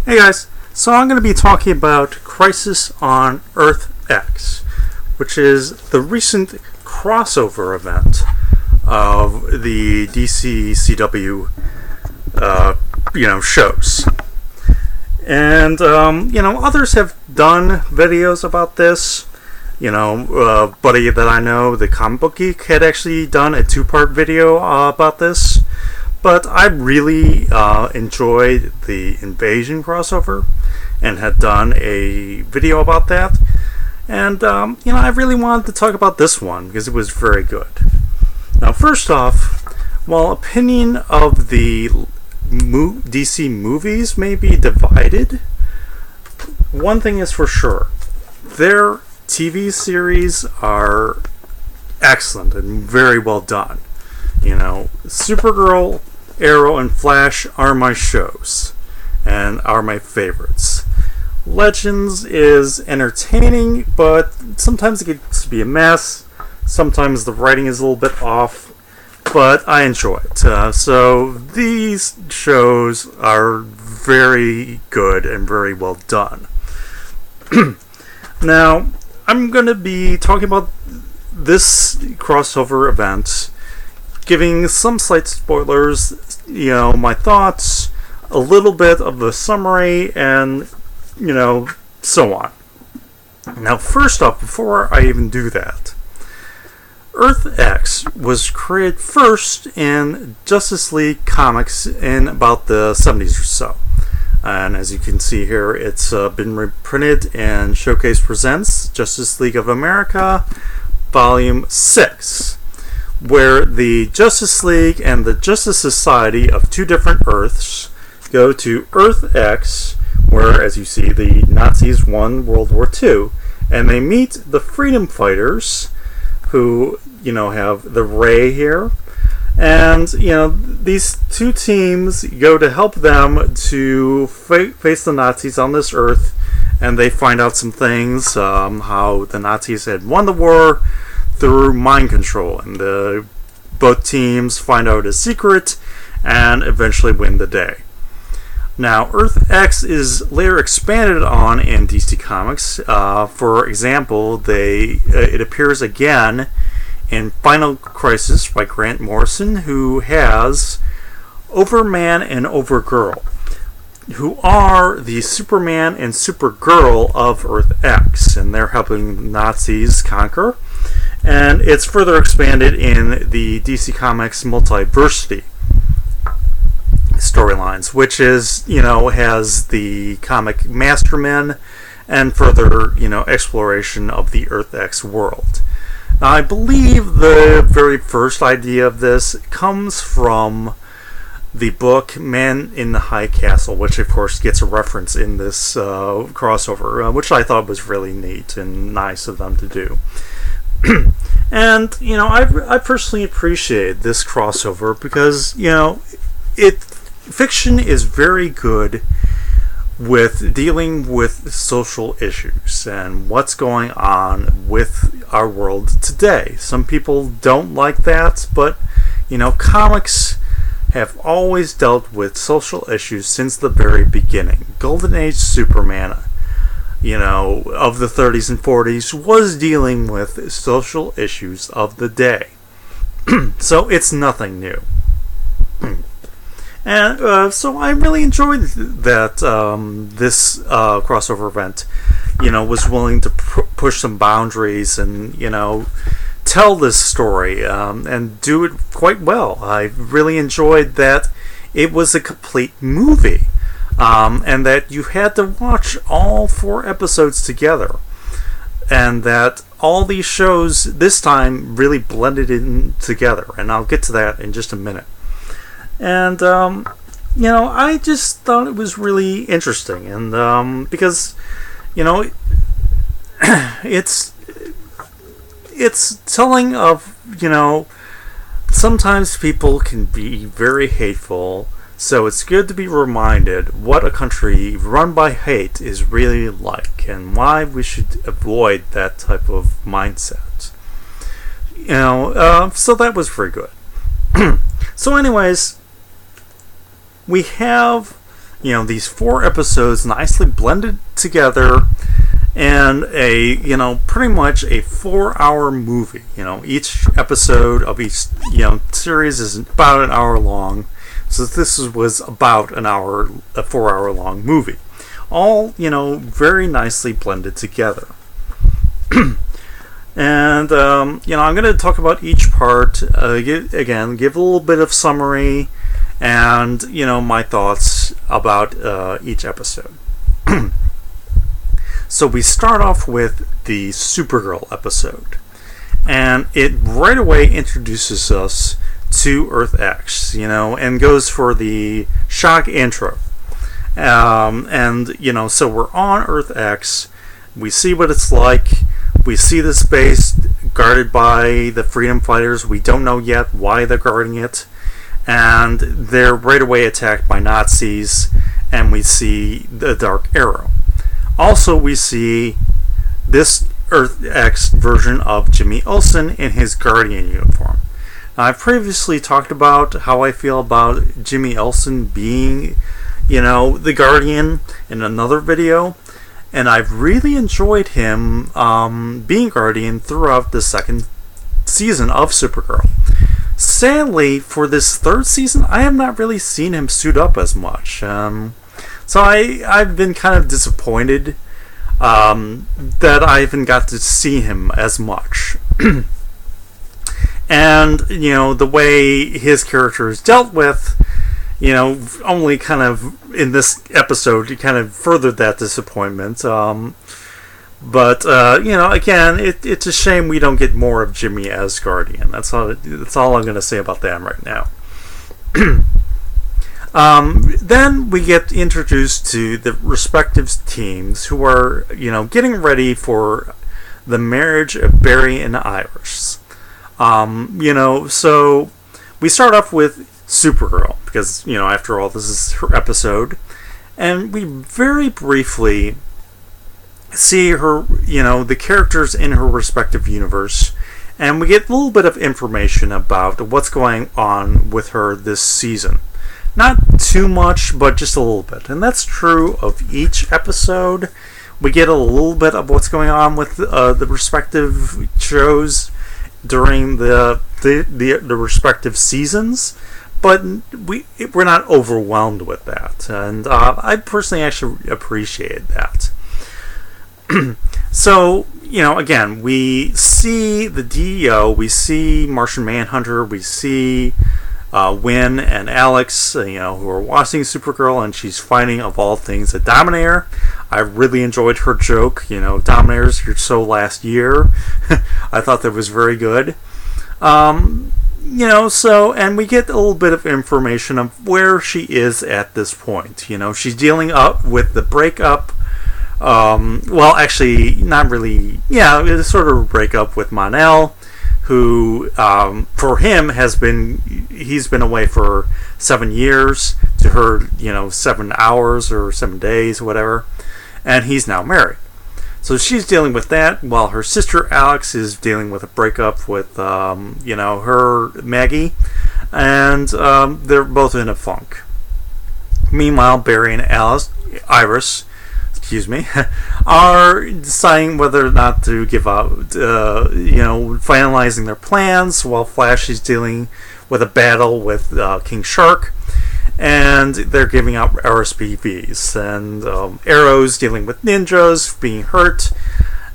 Hey guys, so I'm going to be talking about Crisis on Earth X, which is the recent crossover event of the DC CW, shows. And, others have done videos about this. Buddy that I know, the Comic Book Geek, had actually done a two-part video about this. But I really enjoyed the Invasion crossover and had done a video about that. And, I really wanted to talk about this one because it was very good. Now, first off, while opinion of the DC movies may be divided, one thing is for sure. Their TV series are excellent and very well done. Supergirl, Arrow, and Flash are my shows and are my favorites. Legends is entertaining, but sometimes it gets to be a mess. Sometimes the writing is a little bit off, but I enjoy it. So these shows are very good and very well done. Now, I'm going to be talking about this crossover event, giving some slight spoilers, my thoughts, a little bit of the summary, and, so on. Now, first off, before I even do that, Earth X was created first in Justice League comics in about the 70s or so. And as you can see here, it's been reprinted in Showcase Presents Justice League of America, Volume 6. Where the Justice League and the Justice Society of two different Earths go to Earth X, where, as you see, the Nazis won World War II, and they meet the Freedom Fighters, who, have the Ray here, and, these two teams go to help them to face the Nazis on this Earth, and they find out some things, how the Nazis had won the war through mind control, and both teams find out a secret and eventually win the day. Now, Earth X is later expanded on in DC Comics. For example, it appears again in Final Crisis by Grant Morrison, who has Overman and Overgirl, who are the Superman and Supergirl of Earth X, and they're helping Nazis conquer. And it's further expanded in the DC Comics Multiversity storylines, which is, has the comic Mastermen and further, exploration of the Earth X world. Now, I believe the very first idea of this comes from the book Man in the High Castle, which of course gets a reference in this crossover, which I thought was really neat and nice of them to do. And, I personally appreciate this crossover because, fiction is very good with dealing with social issues and what's going on with our world today. Some people don't like that, but, comics have always dealt with social issues since the very beginning. Golden Age Superman, of the 30s and 40s, was dealing with social issues of the day. So it's nothing new. And so I really enjoyed that this crossover event, was willing to push some boundaries and, tell this story and do it quite well. I really enjoyed that it was a complete movie. And that you had to watch all 4 episodes together. And that all these shows this time really blended in together. And I'll get to that in just a minute. And, I just thought it was really interesting. And because, it's telling of, sometimes people can be very hateful. So it's good to be reminded what a country run by hate is really like and why we should avoid that type of mindset. So that was very good. So anyways, we have these 4 episodes nicely blended together, and pretty much a 4-hour movie. Each episode of each series is about an hour long, so this was about a 4-hour long movie, all very nicely blended together. And I'm going to talk about each part give a little bit of summary and my thoughts about each episode. So we start off with the Supergirl episode, and it right away introduces us to Earth X, and goes for the shock intro. So we're on Earth X. We see what it's like. We see the space guarded by the freedom fighters. We don't know yet why they're guarding it. And they're right away attacked by Nazis, and we see the Dark Arrow. Also, we see this Earth X version of Jimmy Olsen in his Guardian uniform. Now, I've previously talked about how I feel about Jimmy Olsen being, the Guardian in another video, and I've really enjoyed him being Guardian throughout the second season of Supergirl. Sadly, for this third season, I have not really seen him suit up as much. So I've been kind of disappointed that I haven't got to see him as much. And, the way his character is dealt with, only kind of in this episode, he kind of furthered that disappointment. But again, it's a shame we don't get more of Jimmy as Guardian. That's all I'm going to say about that right now. Then we get introduced to the respective teams who are, getting ready for the marriage of Barry and Iris. So we start off with Supergirl, because, after all, this is her episode. And we very briefly see her, the characters in her respective universe. And we get a little bit of information about what's going on with her this season. Not too much, but just a little bit. And that's true of each episode. We get a little bit of what's going on with the respective shows during the respective seasons, but we're not overwhelmed with that. And I personally actually appreciate that. So, again, we see the DEO, we see Martian Manhunter, we see Wynn and Alex, who are watching Supergirl, and she's fighting, of all things, a Dominator. I really enjoyed her joke, Dominators, you're so last year. I thought that was very good. And we get a little bit of information of where she is at this point. She's dealing up with the breakup. Well, actually, not really. Yeah, it's sort of a breakup with Mon-El, who, for him, he's been away for 7 years, to her, 7 hours or 7 days, whatever, and he's now married. So she's dealing with that, while her sister Alex is dealing with a breakup with, her Maggie, and they're both in a funk. Meanwhile, Barry and Iris, are deciding whether or not to give out, finalizing their plans, while Flash is dealing with a battle with King Shark, and they're giving out RSPVs, and Arrow's dealing with ninjas being hurt,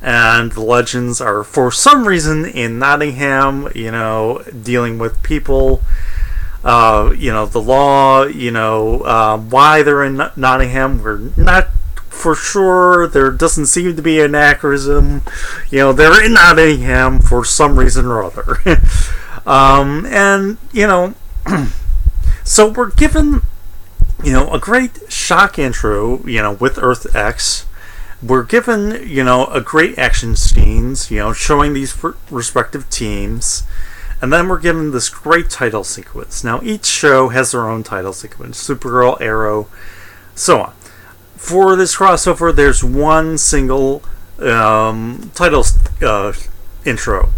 and the Legends are, for some reason, in Nottingham, dealing with people, the law, why they're in Nottingham, we're not for sure. There doesn't seem to be an anachronism. They're in Nottingham for some reason or other. So we're given, a great shock intro, with Earth X. We're given, a great action scenes, showing these respective teams. And then we're given this great title sequence. Now, each show has their own title sequence. Supergirl, Arrow, so on. For this crossover, there's one single title intro,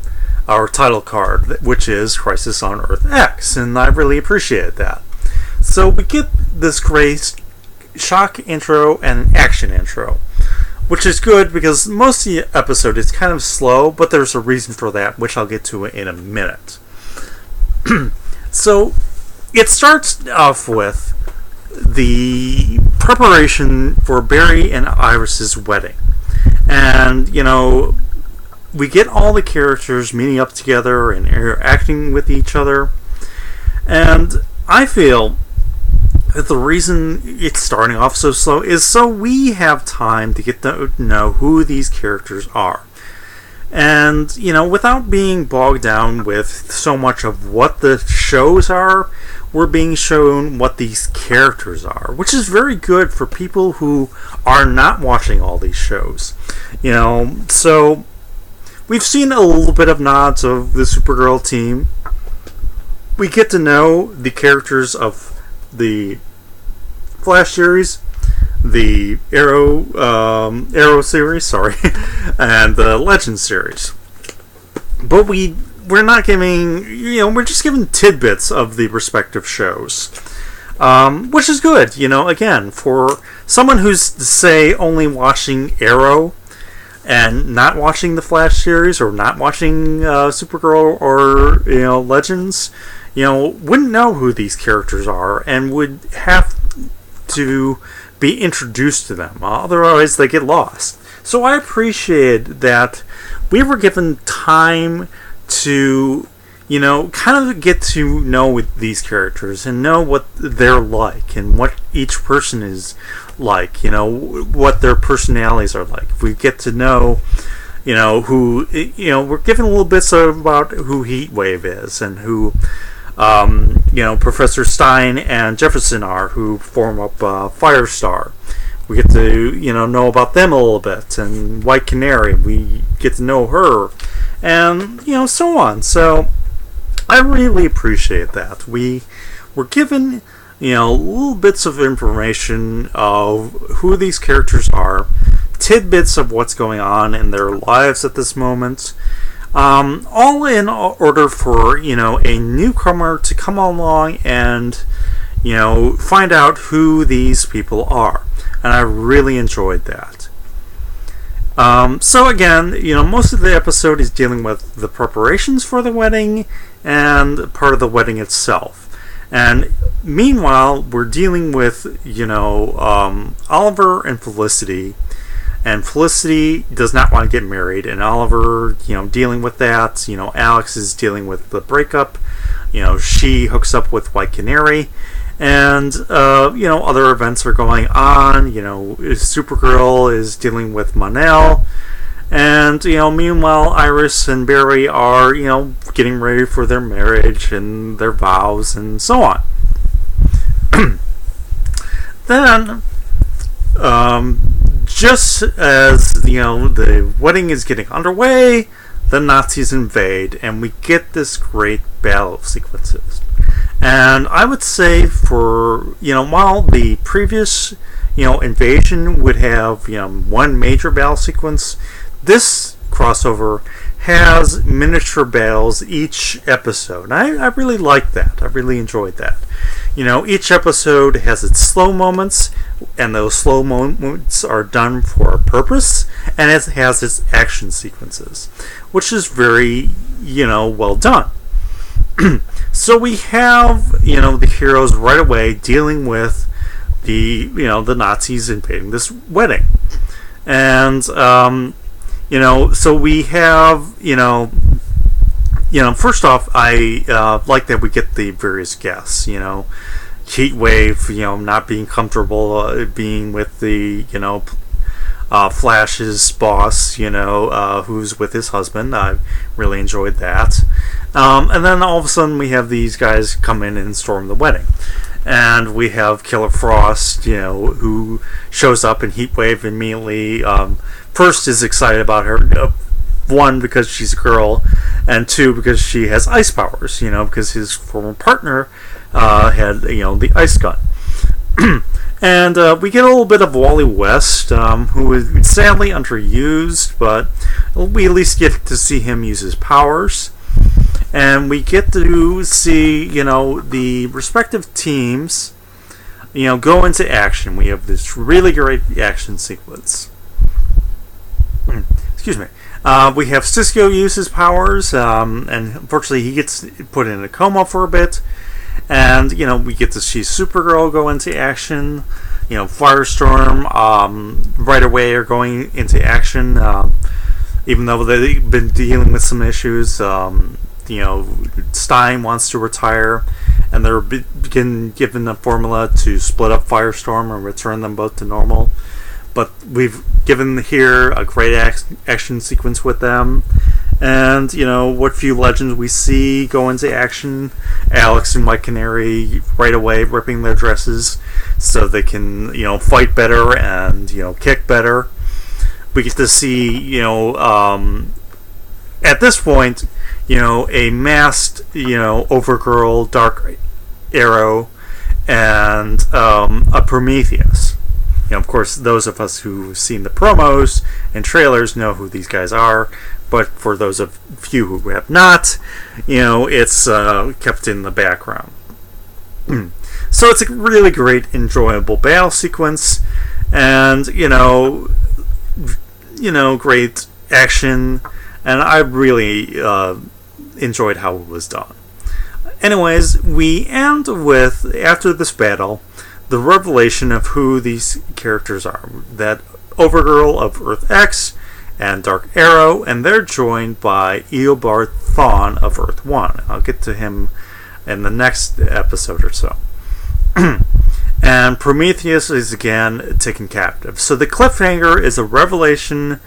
our title card, which is Crisis on Earth X, and I really appreciate that. So we get this great shock intro and an action intro, which is good because most of the episode is kind of slow, but there's a reason for that, which I'll get to in a minute. So, it starts off with the preparation for Barry and Iris's wedding. And, we get all the characters meeting up together and interacting with each other. And I feel that the reason it's starting off so slow is so we have time to get to know who these characters are. And, without being bogged down with so much of what the shows are, we're being shown what these characters are, which is very good for people who are not watching all these shows. So we've seen a little bit of nods of the Supergirl team. We get to know the characters of the Flash series, the Arrow series, and the Legends series. But we're not giving, we're just giving tidbits of the respective shows, which is good. Again, for someone who's, say, only watching Arrow and not watching the Flash series or not watching Supergirl or Legends, wouldn't know who these characters are and would have to be introduced to them. Otherwise, they get lost. So I appreciate that we were given time to, kind of get to know these characters and know what they're like and what each person is like, what their personalities are like. We get to know, who, we're given little bits about who Heatwave is and who, Professor Stein and Jefferson are, who form up Firestar. We get to, know about them a little bit. And White Canary, we get to know her. And, so on. So, I really appreciate that. We were given, little bits of information of who these characters are, tidbits of what's going on in their lives at this moment, all in order for, a newcomer to come along and, find out who these people are. And I really enjoyed that. So again, most of the episode is dealing with the preparations for the wedding and part of the wedding itself. And meanwhile, we're dealing with, Oliver and Felicity. And Felicity does not want to get married. And Oliver, dealing with that. Alex is dealing with the breakup. She hooks up with White Canary. And, other events are going on. Supergirl is dealing with Mon-El. And, meanwhile, Iris and Barry are, getting ready for their marriage and their vows and so on. Then, just as, the wedding is getting underway, the Nazis invade, and we get this great battle sequences. And I would say for, while the previous, invasion would have, one major battle sequence, this crossover has miniature battles each episode. And I really like that. I really enjoyed that. Each episode has its slow moments, and those slow moments are done for a purpose, and it has its action sequences, which is very, well done. So we have, the heroes right away dealing with the Nazis invading this wedding. And, so we have, first off, I like that we get the various guests, Heatwave, not being comfortable being with the, Flash's boss, who's with his husband. I really enjoyed that. And then all of a sudden we have these guys come in and storm the wedding. And we have Killer Frost, who shows up, and Heatwave immediately first is excited about her. One, because she's a girl, and two, because she has ice powers, because his former partner had, the ice gun. And we get a little bit of Wally West, who is sadly underused, but we at least get to see him use his powers. And we get to see, the respective teams go into action. We have this really great action sequence. Excuse me. We have Cisco use his powers, and unfortunately he gets put in a coma for a bit. And, we get to see Supergirl go into action. Firestorm right away are going into action, even though they've been dealing with some issues. Stein wants to retire, and they're given a formula to split up Firestorm and return them both to normal. But we've given here a great action sequence with them. And, what few legends we see go into action. Alex and White Canary right away ripping their dresses so they can, fight better and, kick better. We get to see, at this point, a masked, Overgirl, Dark Arrow, and a Prometheus. Of course, those of us who've seen the promos and trailers know who these guys are, but for those of few who have not, it's kept in the background. So it's a really great, enjoyable battle sequence, and great action, and I really enjoyed how it was done. Anyways, we end with, after this battle, the revelation of who these characters are. That Overgirl of Earth X and Dark Arrow, and they're joined by Eobard Thawne of Earth 1. I'll get to him in the next episode or so. And Prometheus is again taken captive. So the cliffhanger is a revelation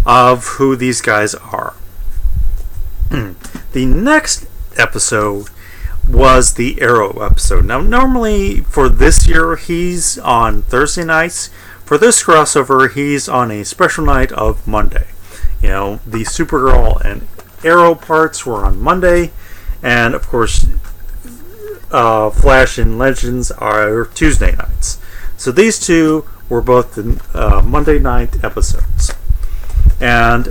of who these guys are. The next episode was the Arrow episode. Now, normally for this year, he's on Thursday nights. For this crossover, he's on a special night of Monday. The Supergirl and Arrow parts were on Monday, and of course, Flash and Legends are Tuesday nights. So these two were both the Monday night episodes. And,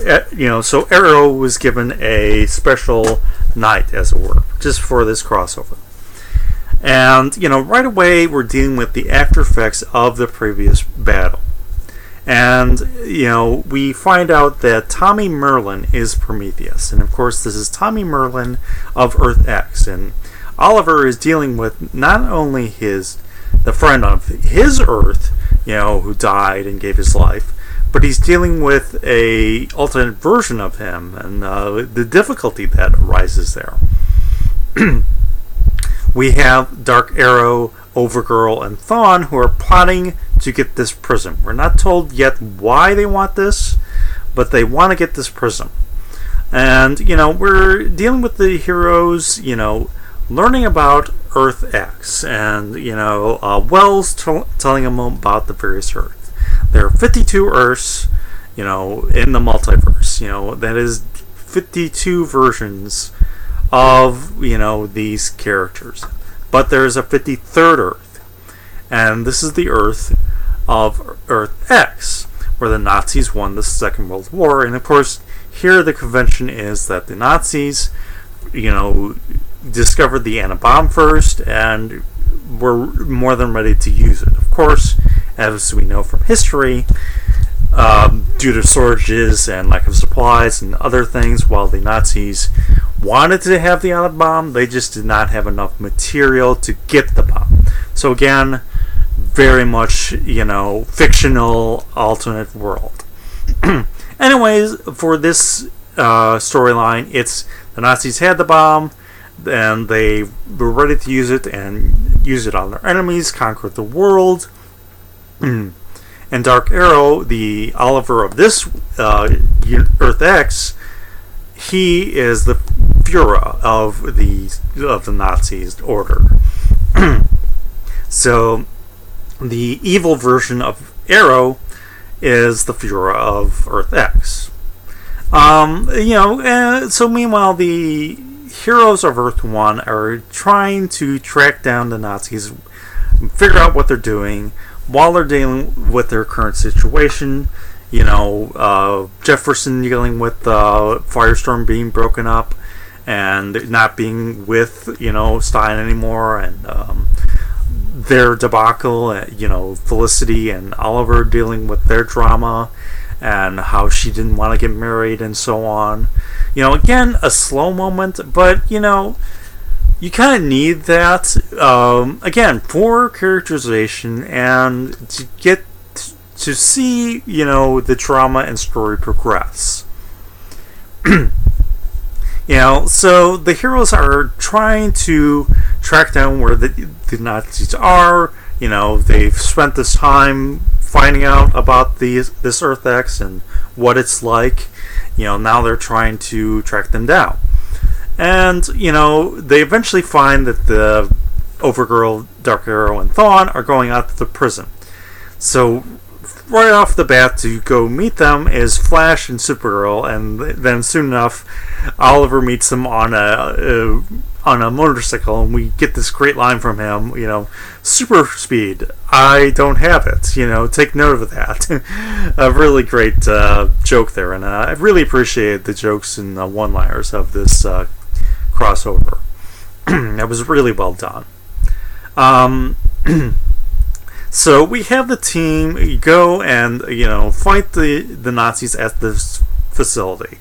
so Arrow was given a special night, as it were, just for this crossover. And, right away we're dealing with the after effects of the previous battle. And, we find out that Tommy Merlin is Prometheus. And, of course, this is Tommy Merlin of Earth X. And Oliver is dealing with not only the friend of his Earth, who died and gave his life, but he's dealing with a alternate version of him and the difficulty that arises there. We have Dark Arrow, Overgirl, and Thawne who are plotting to get this prism. We're not told yet why they want this, but they want to get this prism. And, we're dealing with the heroes, learning about Earth X, and, Wells telling them about the various Earths. There are 52 Earths, in the multiverse. That is 52 versions of, these characters. But there's a 53rd Earth. And this is the Earth of Earth X, where the Nazis won the Second World War. And of course, here the convention is that the Nazis, discovered the Anabomb first and were more than ready to use it. Of course, as we know from history, due to shortages and lack of supplies and other things, while the Nazis wanted to have the Anabomb, they just did not have enough material to get the bomb. So again, very much, fictional alternate world. Anyways, for this storyline, it's the Nazis had the bomb, and they were ready to use it and use it on their enemies, conquer the world. And Dark Arrow, the Oliver of this Earth X, he is the Führer of the Nazis order. So the evil version of Arrow is the Führer of Earth X. So meanwhile, the heroes of Earth 1 are trying to track down the Nazis, figure out what they're doing, while they're dealing with their current situation. Jefferson dealing with Firestorm being broken up and not being with, Stein anymore, and their debacle, Felicity and Oliver dealing with their drama and how she didn't want to get married and so on. Again, a slow moment, but, you kind of need that, again, for characterization and to get to see, the drama and story progress. So the heroes are trying to track down where the Nazis are. They've spent this time finding out about this Earth X and what it's like. Now they're trying to track them down. And, they eventually find that the Overgirl, Dark Arrow, and Thawne are going out to the prison. So right off the bat, to go meet them is Flash and Supergirl, and then soon enough, Oliver meets them on a motorcycle, and we get this great line from him, super speed, I don't have it, take note of that. A really great joke there, and I really appreciate the jokes and one-liners of this crossover. That was really well done. So we have the team go and fight the Nazis at this facility.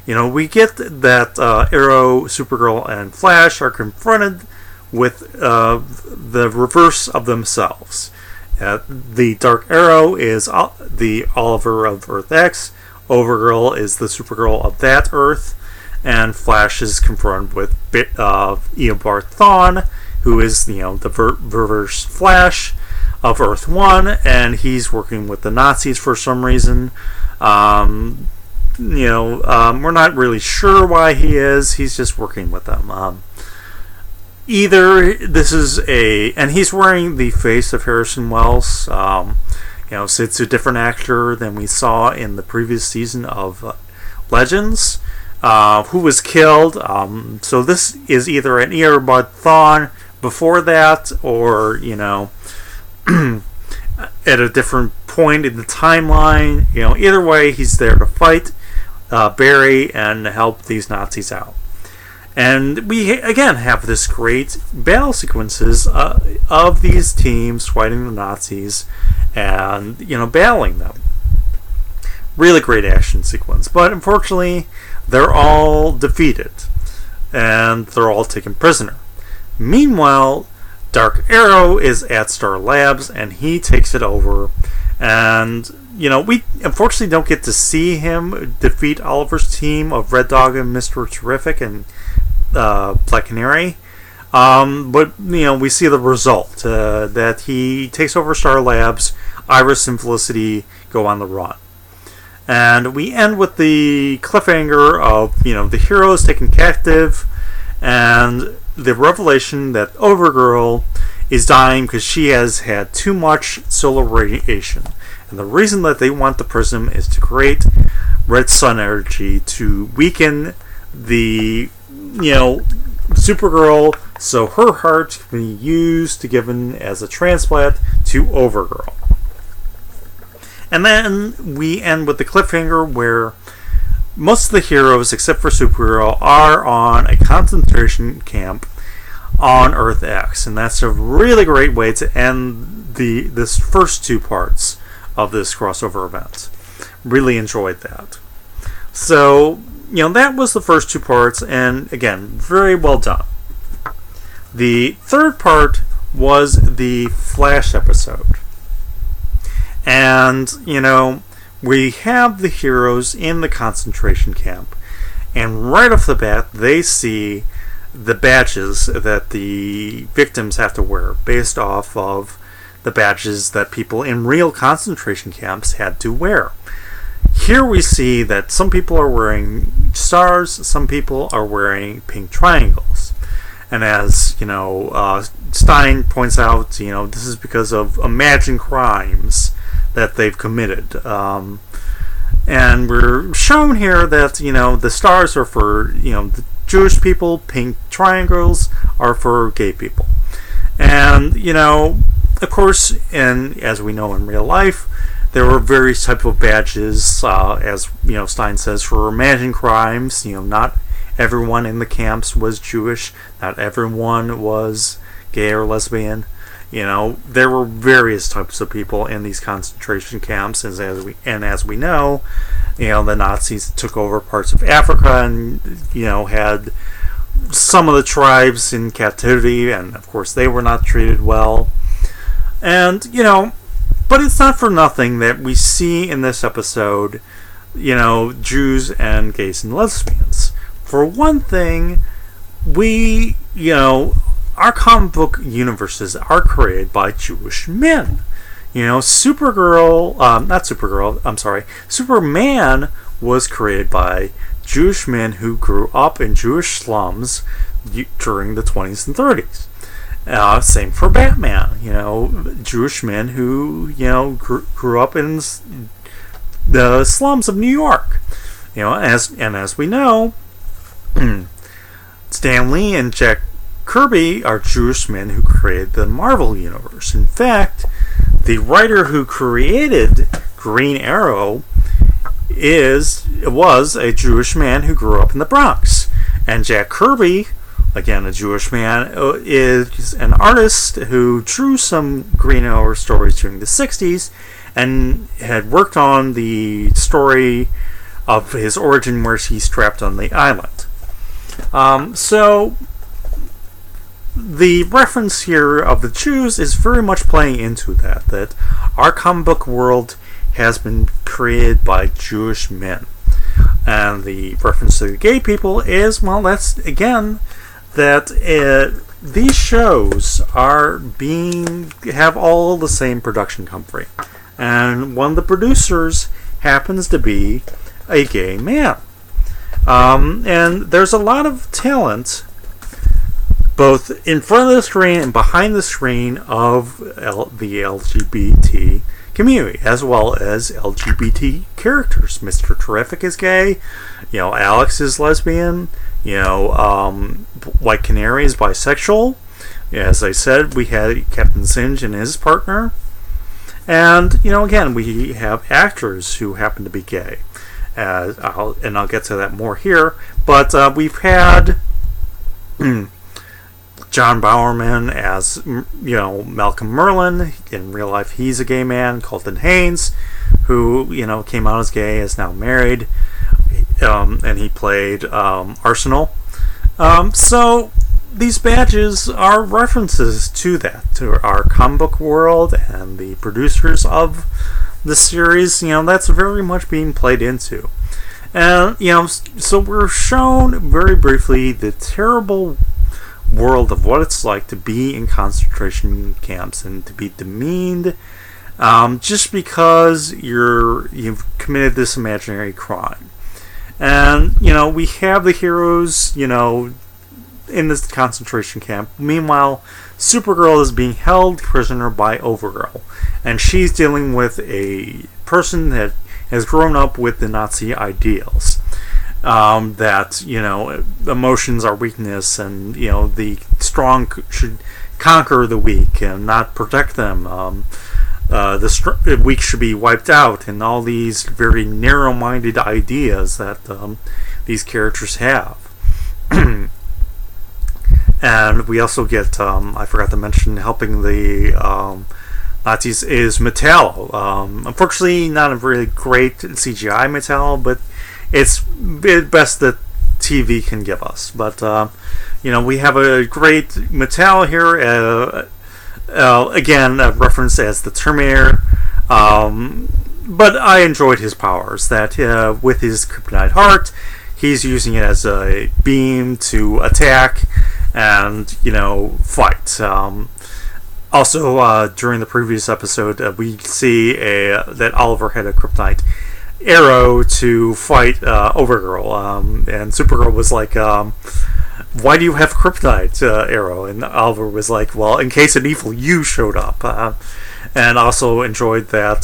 We get that Arrow, Supergirl, and Flash are confronted with the reverse of themselves. The Dark Arrow is the Oliver of Earth X, Overgirl is the Supergirl of that Earth, and Flash is confronted with Eobard Thawne, who is the reverse Flash of Earth 1, and he's working with the Nazis for some reason. We're not really sure why he is. He's just working with them. Either this is and he's wearing the face of Harrison Wells. So it's a different actor than we saw in the previous season of Legends, who was killed. So this is either an Eobard Thawne before that, or at a different point in the timeline. Either way, he's there to fight Barry and help these Nazis out. And we again have this great battle sequences of these teams fighting the Nazis and battling them. Really great action sequence, but unfortunately they're all defeated and they're all taken prisoner. Meanwhile, Dark Arrow is at Star Labs and he takes it over, and we unfortunately don't get to see him defeat Oliver's team of Red Dog and Mr. Terrific and Black Canary, but we see the result, that he takes over Star Labs. Iris and Felicity go on the run, and we end with the cliffhanger of the heroes taken captive and the revelation that Overgirl is dying because she has had too much solar radiation. And the reason that they want the prism is to create red sun energy to weaken the, Supergirl, so her heart can be used to given as a transplant to Overgirl. And then we end with the cliffhanger where most of the heroes, except for Supergirl, are on a concentration camp on Earth X, and that's a really great way to end this first two parts of this crossover event. Really enjoyed that. So, that was the first two parts, and again, very well done. The third part was the Flash episode. And, we have the heroes in the concentration camp, and right off the bat, they see the badges that the victims have to wear based off of the badges that people in real concentration camps had to wear. Here we see that some people are wearing stars, some people are wearing pink triangles. And as, Stein points out, this is because of imagined crimes that they've committed. And we're shown here that, the stars are for, the Jewish people, pink triangles are for gay people. And, of course, and as we know in real life, there were various types of badges, as, Stein says, for imagined crimes. Not everyone in the camps was Jewish, not everyone was gay or lesbian. There were various types of people in these concentration camps, as we know, the Nazis took over parts of Africa and, had some of the tribes in captivity, and of course they were not treated well. And, but it's not for nothing that we see in this episode, Jews and gays and lesbians. For one thing, our comic book universes are created by Jewish men. Superman was created by Jewish men who grew up in Jewish slums during the 20s and 30s. Same for Batman. Jewish men who, grew up in the slums of New York. As we know, Stan Lee and Jack Kirby are Jewish men who created the Marvel Universe. In fact, the writer who created Green Arrow was a Jewish man who grew up in the Bronx. And Jack Kirby, again a Jewish man, is an artist who drew some Green Arrow stories during the 60s and had worked on the story of his origin where he's trapped on the island. So the reference here of the Jews is very much playing into that our comic book world has been created by Jewish men. And the reference to the gay people is, that's again that these shows have all the same production company, and one of the producers happens to be a gay man. And there's a lot of talent both in front of the screen and behind the screen of the LGBT community, as well as LGBT characters. Mr. Terrific is gay, Alex is lesbian, White Canary is bisexual. As I said, we had Captain Singe and his partner. And, again, we have actors who happen to be gay. I'll get to that more here. But we've had John Bowerman as, Malcolm Merlin. In real life, he's a gay man. Colton Haynes, who, came out as gay, is now married. And he played Arsenal. So these badges are references to that, to our comic book world and the producers of the series. That's very much being played into. And, so we're shown very briefly the terrible world of what it's like to be in concentration camps and to be demeaned just because you've committed this imaginary crime. And, we have the heroes, in this concentration camp. Meanwhile, Supergirl is being held prisoner by Overgirl. And she's dealing with a person that has grown up with the Nazi ideals. That, emotions are weakness and, the strong should conquer the weak and not protect them. The weak should be wiped out, and all these very narrow-minded ideas that these characters have. And we also get, I forgot to mention, helping the Nazis is Metallo. Unfortunately, not a really great CGI Metallo, but it's best that TV can give us. But, we have a great Metallo here. Again, a reference as the Terminator. But I enjoyed his powers. That with his kryptonite heart, he's using it as a beam to attack and, fight. Also, during the previous episode, we see that Oliver had a kryptonite arrow to fight Overgirl. And Supergirl was like, why do you have kryptonite arrow? And Oliver was like, well, in case an evil you showed up. And also enjoyed that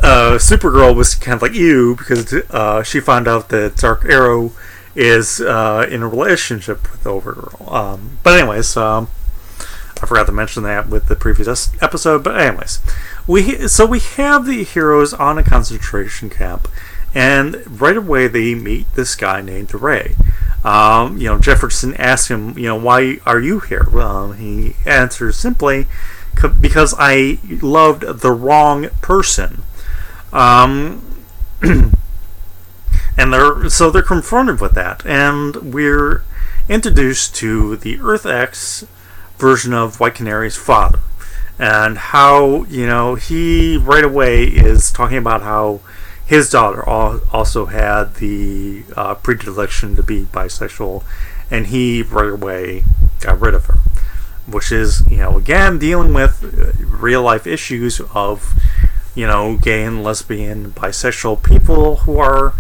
Supergirl was kind of like you, because she found out that Dark Arrow is in a relationship with Overgirl. But anyways, I forgot to mention that with the previous episode. But anyways, we have the heroes on a concentration camp, And right away they meet this guy named Ray. Jefferson asks him, why are you here? Well, he answers simply, because I loved the wrong person. And they're confronted with that, and we're introduced to the Earth X version of White Canary's father, and how he right away is talking about how his daughter also had the predilection to be bisexual, and he right away got rid of her, which is again dealing with real life issues of gay and lesbian, bisexual people who are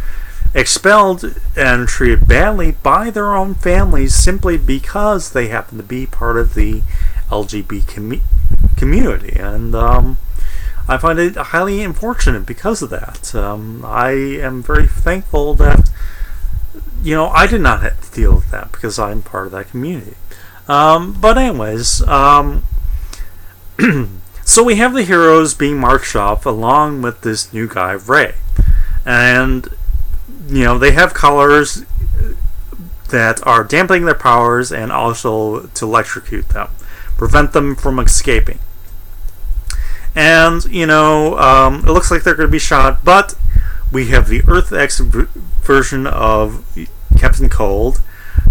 expelled and treated badly by their own families simply because they happen to be part of the LGBT community. And I find it highly unfortunate because of that. I am very thankful that I did not have to deal with that because I'm part of that community. But anyways, so we have the heroes being marched off along with this new guy, Ray. And they have colors that are dampening their powers and also to electrocute them, prevent them from escaping. And, it looks like they're going to be shot, but we have the Earth X version of Captain Cold,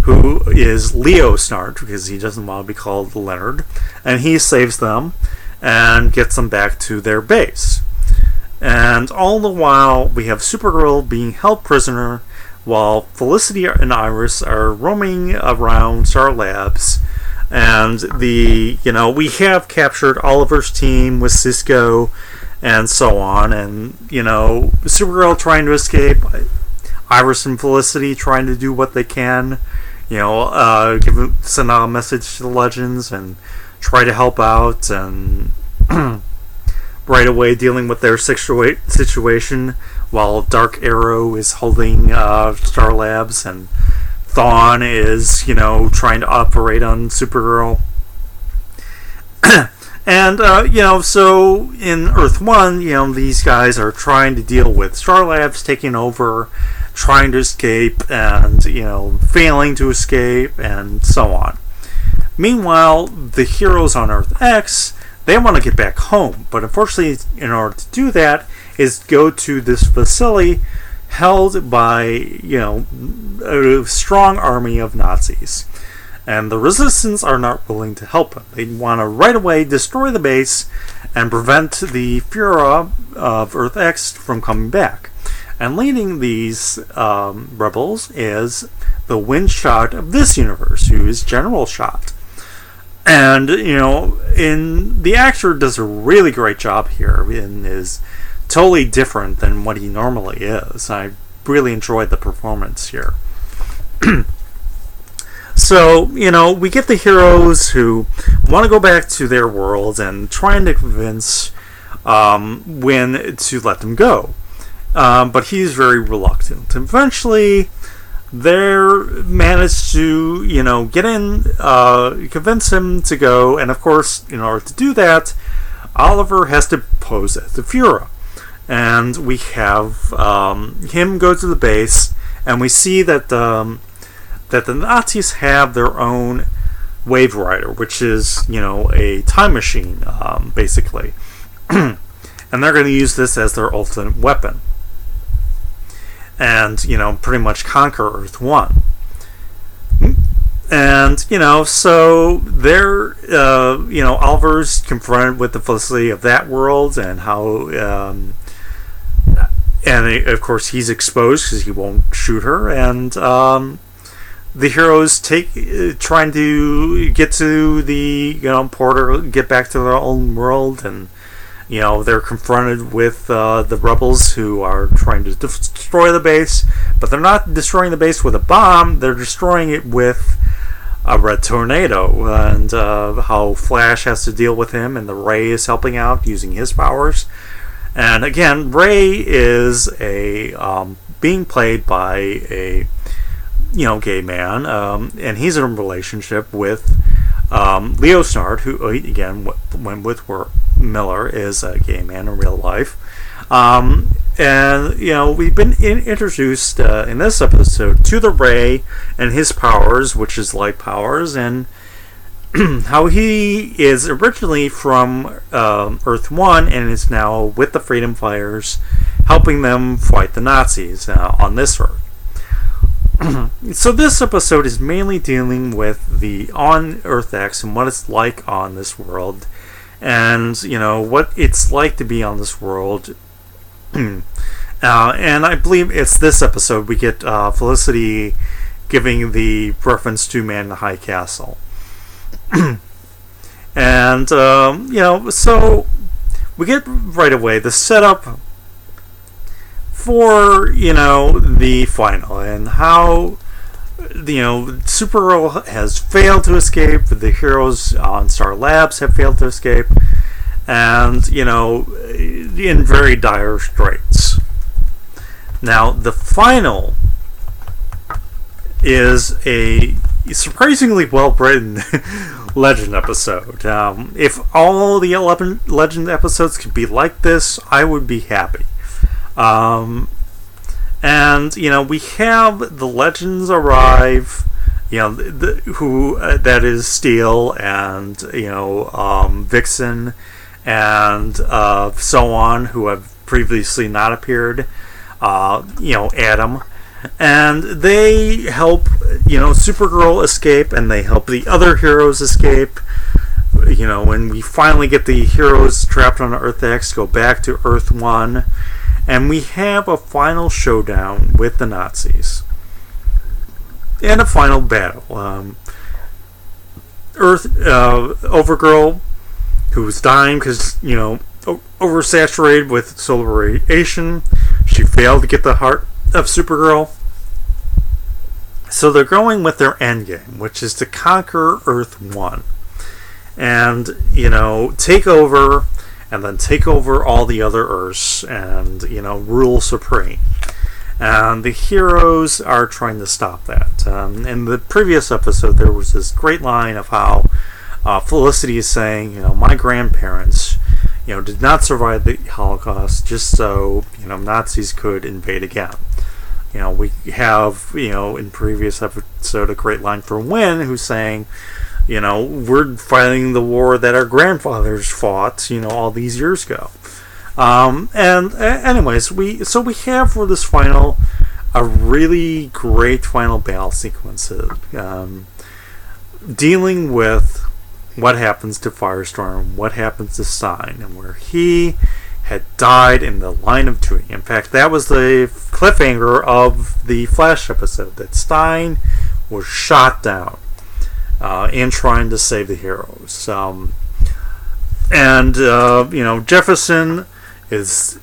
who is Leo Snart, because he doesn't want to be called Leonard, and he saves them and gets them back to their base. And all the while, we have Supergirl being held prisoner, while Felicity and Iris are roaming around Star Labs. And we have captured Oliver's team with Cisco and so on. And, Supergirl trying to escape, Iris and Felicity trying to do what they can, send out a message to the Legends and try to help out, and right away dealing with their situation, while Dark Arrow is holding Star Labs, and Thawne is, trying to operate on Supergirl. And, so in Earth 1, these guys are trying to deal with Star Labs taking over, trying to escape, and, failing to escape, and so on. Meanwhile, the heroes on Earth X, they want to get back home, but unfortunately, in order to do that, is go to this facility held by, a strong army of Nazis. And the Resistance are not willing to help them. They want to right away destroy the base and prevent the Fuhrer of Earth X from coming back. And leading these rebels is the Windshot of this universe, who is General Shot. And, the actor does a really great job here and is totally different than what he normally is. I really enjoyed the performance here. So, we get the heroes who want to go back to their world and trying to convince Winn to let them go. But he's very reluctant. Eventually, they're managed to, get in, convince him to go, and of course, in order to do that, Oliver has to pose as the Fuhrer. And we have him go to the base, and we see that that the Nazis have their own Wave Rider, which is, a time machine, basically. And they're going to use this as their ultimate weapon. And, pretty much conquer Earth 1. And, so they're, Oliver's confronted with the felicity of that world and how, and of course he's exposed because he won't shoot her, and the heroes trying to get to the, portal, get back to their own world, and they're confronted with the rebels who are trying to destroy the base, but they're not destroying the base with a bomb, they're destroying it with a red tornado, and how Flash has to deal with him, and the Ray is helping out using his powers. And again, Ray is being played by a gay man, and he's in a relationship with Leo Snart, who again went with Miller, is a gay man in real life. And, we've been introduced in this episode to the Ray and his powers, which is light powers, and how he is originally from Earth 1 and is now with the Freedom Fighters, helping them fight the Nazis on this Earth. So this episode is mainly dealing with the on Earth X and what it's like on this world, and what it's like to be on this world. And I believe it's this episode we get Felicity giving the reference to Man in the High Castle. And so we get right away the setup for the final, and how Supergirl has failed to escape, the heroes on Star Labs have failed to escape, and in very dire straits. Now the final is a surprisingly well written Legend episode. If all the 11 Legend episodes could be like this, I would be happy. And we have the Legends arrive. That is Steel and Vixen and so on, who have previously not appeared. Adam, and they help Supergirl escape, and they help the other heroes escape. When we finally get the heroes trapped on Earth X go back to Earth 1, and we have a final showdown with the Nazis and a final battle. Overgirl, who's dying because oversaturated with solar radiation, she failed to get the heart of Supergirl. So they're going with their endgame, which is to conquer Earth 1 and take over, and then take over all the other Earths and rule supreme. And the heroes are trying to stop that. In the previous episode, there was this great line of how Felicity is saying, my grandparents did not survive the Holocaust just so Nazis could invade again. We have in previous episode a great line from Wynn, who's saying, we're fighting the war that our grandfathers fought all these years ago. Anyways, we have for this final a really great final battle sequence, dealing with what happens to Firestorm, what happens to Stein, and where he had died in the line of duty. In fact, that was the cliffhanger of the Flash episode, that Stein was shot down in trying to save the heroes. Jefferson is,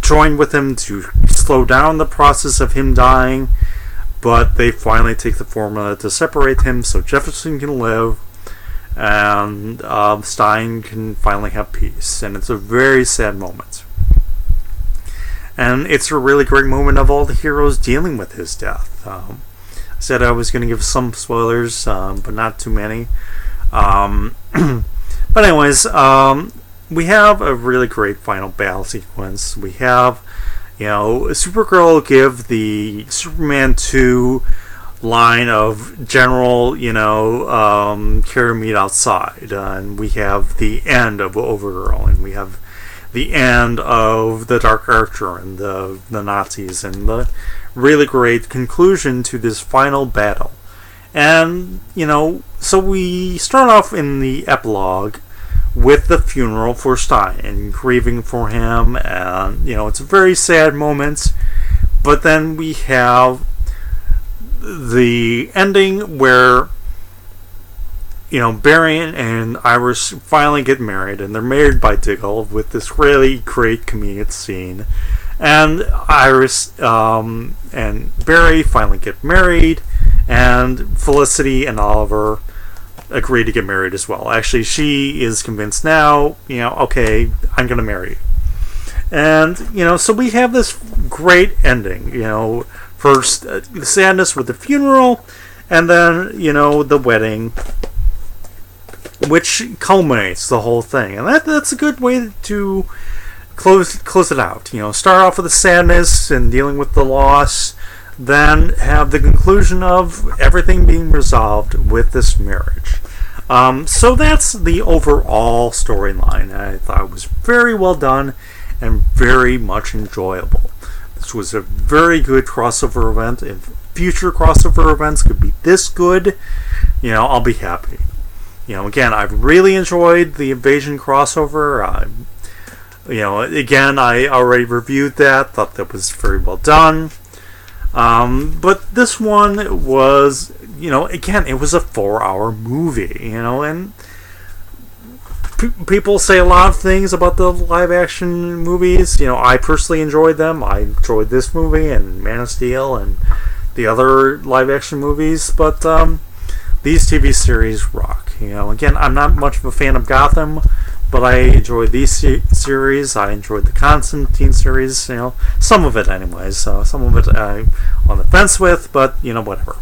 joined with him to slow down the process of him dying, but they finally take the formula to separate him so Jefferson can live, and Stein can finally have peace. And it's a very sad moment. And it's a really great moment of all the heroes dealing with his death. I said I was going to give some spoilers, but not too many. But anyways, we have a really great final battle sequence. We have, Supergirl give the Superman 2 line of General, carry me outside, and we have the end of Overgirl, and we have the end of the Dark Archer and the Nazis, and the really great conclusion to this final battle. And so we start off in the epilogue with the funeral for Stein and grieving for him, and it's a very sad moment. But then we have the ending where Barry and Iris finally get married, and they're married by Diggle with this really great comedic scene. And Iris and Barry finally get married, and Felicity and Oliver agree to get married as well. Actually, she is convinced now, okay, I'm going to marry you. And, so we have this great ending, first the sadness with the funeral, and then, the wedding, which culminates the whole thing. And that's a good way to close it out. Start off with the sadness and dealing with the loss, then have the conclusion of everything being resolved with this marriage. So that's the overall storyline. I thought it was very well done and very much enjoyable. This was a very good crossover event. If future crossover events could be this good, I'll be happy. Again, I've really enjoyed the Invasion crossover. Again, I already reviewed that. Thought that was very well done. But this one was, again, it was a 4-hour movie, and people say a lot of things about the live action movies. I personally enjoyed them. I enjoyed this movie and Man of Steel and the other live action movies, but these TV series rock. Again, I'm not much of a fan of Gotham, but I enjoyed these series. I enjoyed the Constantine series, some of it anyways. Some of it I'm on the fence with, but whatever.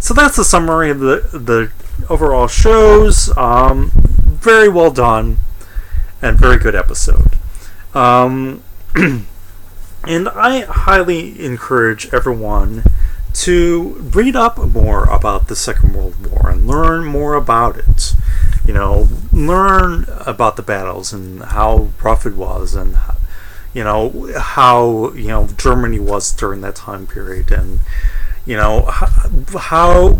So that's the summary of the overall shows. Very well done and very good episode. And I highly encourage everyone to read up more about the Second World War and learn more about it. Learn about the battles and how rough it was, and how Germany was during that time period, and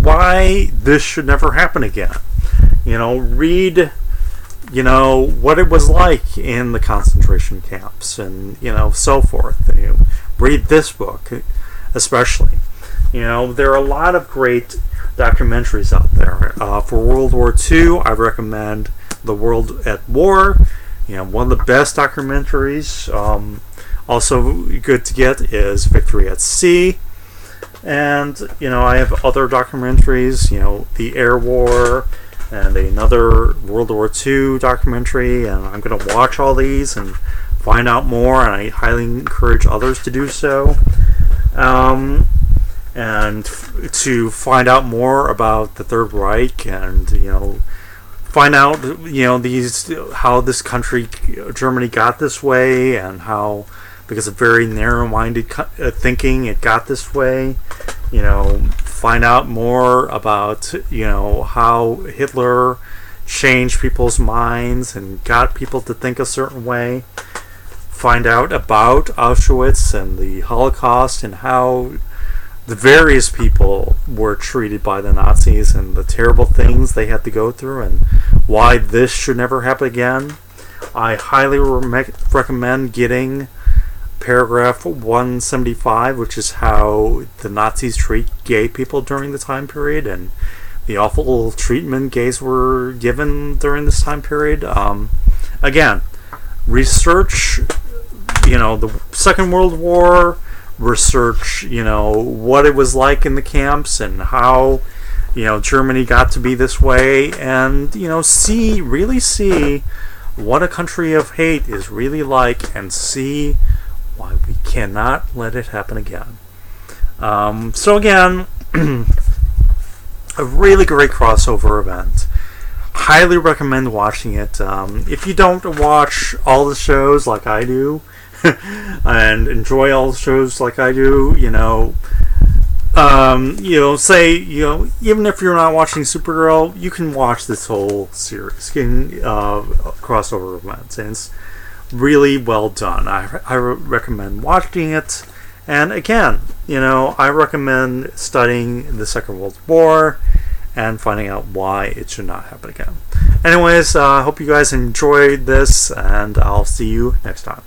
why this should never happen again. Read what it was like in the concentration camps, and so forth. Read this book especially. There are a lot of great documentaries out there. For World War II, I recommend The World at War. One of the best documentaries. Also good to get is Victory at Sea. And, I have other documentaries, The Air War and another World War II documentary. And I'm going to watch all these and find out more. And I highly encourage others to do so. And to find out more about the Third Reich, and find out how this country, Germany, got this way, and how, because of very narrow-minded thinking, it got this way. Find out more about how Hitler changed people's minds and got people to think a certain way. Find out about Auschwitz and the Holocaust, and how the various people were treated by the Nazis and the terrible things they had to go through, and why this should never happen again. I highly recommend getting paragraph 175, which is how the Nazis treat gay people during the time period, and the awful treatment gays were given during this time period. Again, research, the Second World War. Research, what it was like in the camps, and how, Germany got to be this way, and, really see what a country of hate is really like, and see why we cannot let it happen again. So again, a really great crossover event. Highly recommend watching it. If you don't watch all the shows like I do, and enjoy all the shows like I do, say, even if you're not watching Supergirl, you can watch this whole series, crossover events, and it's really well done. I recommend watching it, and again, I recommend studying the Second World War and finding out why it should not happen again. Anyways, I hope you guys enjoyed this, and I'll see you next time.